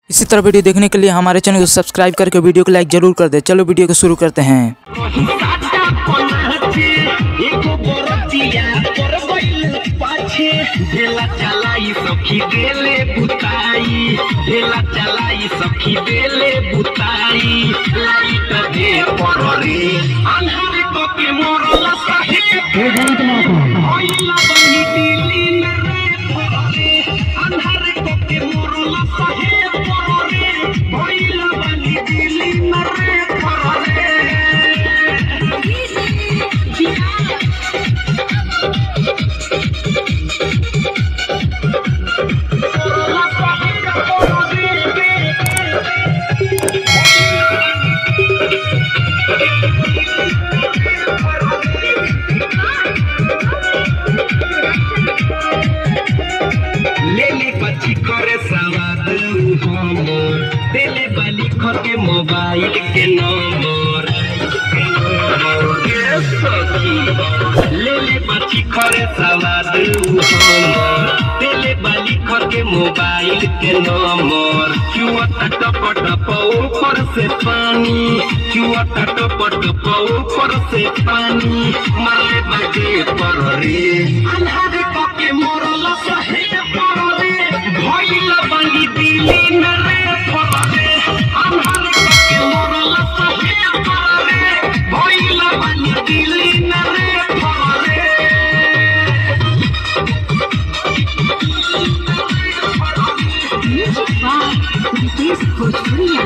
इसी तरह वीडियो देखने के लिए हमारे चैनल को सब्सक्राइब करके वीडियो को लाइक जरूर कर दे। चलो वीडियो को शुरू करते हैं। ढेला चलाई सखी देले बुताई लाइट दे पररे अन्हार के मोरला सहे होइला बनी दिली रे पररे अन्हार के मोरला सहे पररे होइला बनी दिली रे पररे। लेले पची करे सवाद हमर देले बाली खर के मोबाइल के नंबर लेले पची करे सवाद हमर देले बाली खर के मोबाइल के नंबर चुआ टप टप ऊपर से पानी चुआ टप टप ऊपर से पानी मारे बजे पर रे अन्हार के मोरला सहे भइला बनी दिली रे पररे अन्हार के मोरला सहे पररे भइला बनी दिली रे पररे। म्यूजिक बाय भोजपुरिया।